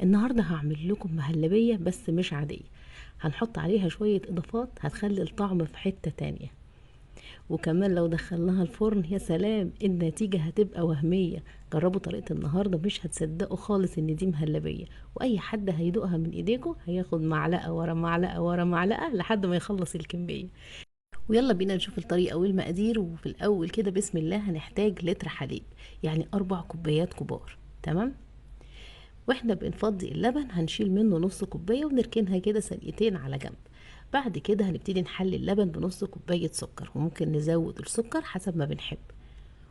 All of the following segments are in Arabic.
النهاردة هعمل لكم مهلبية بس مش عادية. هنحط عليها شوية اضافات هتخلي الطعم في حتة تانية، وكمان لو دخلناها الفرن يا سلام النتيجة هتبقى وهمية. جربوا طريقة النهاردة مش هتصدقوا خالص ان دي مهلبية، واي حد هيدوقها من ايديكم هياخد معلقة ورا معلقة ورا معلقة لحد ما يخلص الكمية. ويلا بينا نشوف الطريقة والمقادير. وفي الاول كده بسم الله هنحتاج لتر حليب، يعني 4 كوبايات كبار. تمام. واحنا بنفضي اللبن هنشيل منه نص كوباية ونركنها كده ثانيتين على جنب. بعد كده هنبتدي نحلي اللبن بنص كوباية سكر، وممكن نزود السكر حسب ما بنحب.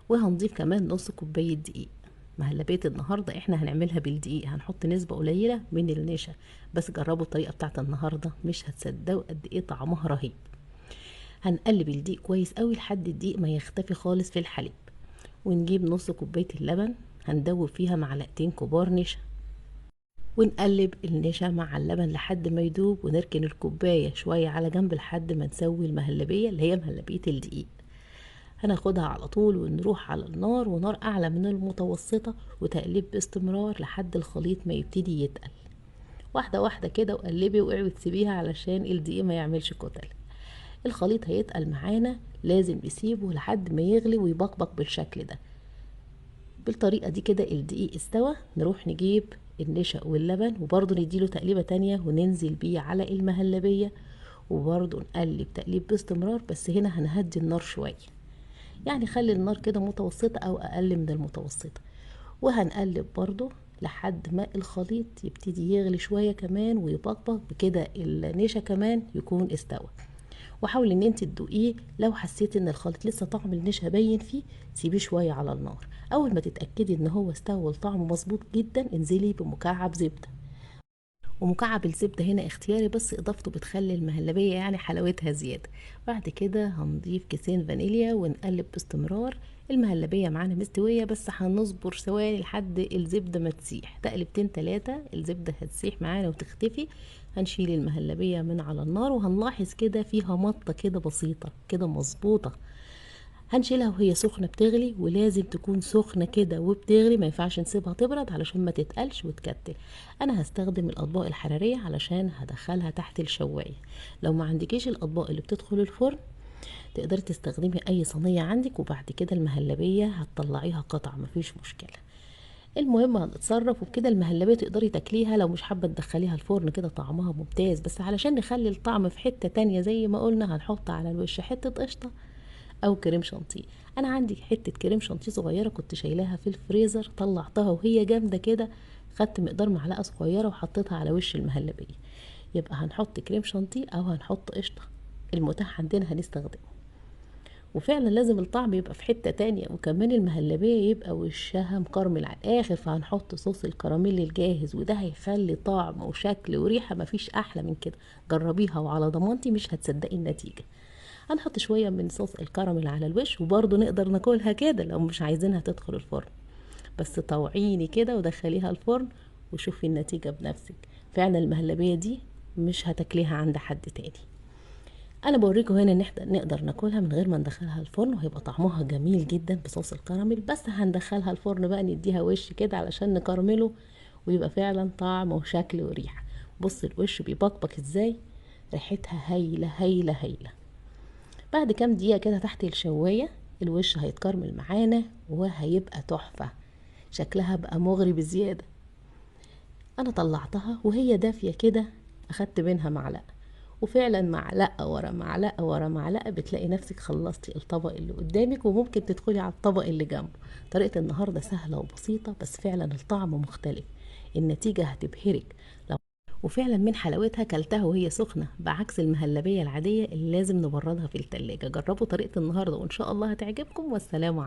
وهنضيف كمان نص كوباية دقيق. مهلبية النهاردة احنا هنعملها بالدقيق، هنحط نسبة قليلة من النشا. بس جربوا الطريقة بتاعت النهاردة مش هتصدقوا قد ايه طعمها رهيب. هنقلب الدقيق كويس قوي لحد الدقيق ما يختفي خالص في الحليب. ونجيب نص كوباية اللبن هندوب فيها معلقتين كبار نشا، ونقلب النشا مع اللبن لحد ما يدوب، ونركن الكوباية شوية على جنب لحد ما نسوي المهلبية اللي هي مهلبية الدقيق. هناخدها على طول ونروح على النار، ونار أعلى من المتوسطة، وتقليب باستمرار لحد الخليط ما يبتدي يتقل. واحدة واحدة كده وقلبي واوعي تسيبيها علشان الدقيق ما يعملش كتل. الخليط هيتقل معانا، لازم نسيبه لحد ما يغلي ويبقبق بالشكل ده. بالطريقة دي كده الدقيق استوى. نروح نجيب النشا واللبن وبرضه نديله تقليبة تانية وننزل بيه على المهلبية، وبرضه نقلب تقليب باستمرار. بس هنا هنهدي النار شوية، يعني خلي النار كده متوسطة او اقل من المتوسطة. وهنقلب برضه لحد ما الخليط يبتدي يغلي شوية كمان ويبقبق بكده النشا كمان يكون استوى. وحاولي ان انت تدوقيه، لو حسيتي ان الخليط لسه طعم النشا باين فيه سيبيه شويه على النار. اول ما تتاكدي ان هو استوى والطعم مظبوط جدا انزلي بمكعب زبده. ومكعب الزبده هنا اختياري، بس اضافته بتخلي المهلبيه يعني حلاوتها زياده. بعد كده هنضيف كيسين فانيليا ونقلب باستمرار. المهلبيه معانا مستويه، بس هنصبر ثواني لحد الزبده ما تسيح، تقلبتين تلاتة الزبده هتسيح معانا وتختفي. هنشيل المهلبيه من على النار، وهنلاحظ كده فيها مطه كده بسيطه كده مظبوطه. هنشيلها وهي سخنه بتغلي، ولازم تكون سخنه كده وبتغلي، ما ينفعش نسيبها تبرد علشان ما تتقلش وتكتل. انا هستخدم الاطباق الحراريه علشان هدخلها تحت الشوايه. لو ما عندكيش الاطباق اللي بتدخل الفرن تقدري تستخدمي اي صينيه عندك، وبعد كده المهلبيه هتطلعيها قطع مفيش مشكله. المهم هنتصرف، وبكده المهلبيه تقدري تاكليها. لو مش حابه تدخليها الفرن كده طعمها ممتاز، بس علشان نخلي الطعم في حته تانية زي ما قلنا هنحط على الوش حته قشطه او كريم شانتيه. انا عندي حته كريم شانتيه صغيره كنت شايلاها في الفريزر، طلعتها وهي جامده كده. خدت مقدار معلقه صغيره وحطيتها على وش المهلبيه. يبقى هنحط كريم شانتيه او هنحط قشطه، المتاح عندنا هنستخدمه. وفعلا لازم الطعم يبقى في حته تانية، وكمان المهلبيه يبقى وشها مكرمل على الاخر. فهنحط صوص الكراميل الجاهز، وده هيخلي طعم وشكل وريحه مفيش احلى من كده. جربيها وعلى ضمانتي مش هتصدقي النتيجه. هنحط شوية من صوص الكراميل على الوش، وبرضه نقدر ناكلها كده لو مش عايزينها تدخل الفرن. بس طوعيني كده ودخليها الفرن وشوفي النتيجة بنفسك. فعلا المهلبية دي مش هتاكليها عند حد تاني. انا بوريكم هنا ان احنا نقدر ناكلها من غير ما ندخلها الفرن، وهيبقى طعمها جميل جدا بصوص الكراميل. بس هندخلها الفرن بقى نديها وش كده علشان نكرمله، ويبقى فعلا طعم وشكل وريحة. بص الوش بيبقبق ازاي، ريحتها هايلة هايلة هايلة. بعد كام دقيقة كده تحت الشواية الوش هيتكرمل معانا وهيبقى تحفة. شكلها بقى مغري بزيادة. انا طلعتها وهي دافية كده، اخدت منها معلقة، وفعلا معلقة ورا معلقة ورا معلقة بتلاقي نفسك خلصتي الطبق اللي قدامك، وممكن تدخلي على الطبق اللي جنبه. طريقة النهاردة سهلة وبسيطة، بس فعلا الطعم مختلف. النتيجة هتبهرك. لو وفعلا من حلاوتها كلتها وهي سخنة، بعكس المهلبية العادية اللي لازم نبردها في التلاجة. جربوا طريقة النهاردة وإن شاء الله هتعجبكم، والسلام عليكم.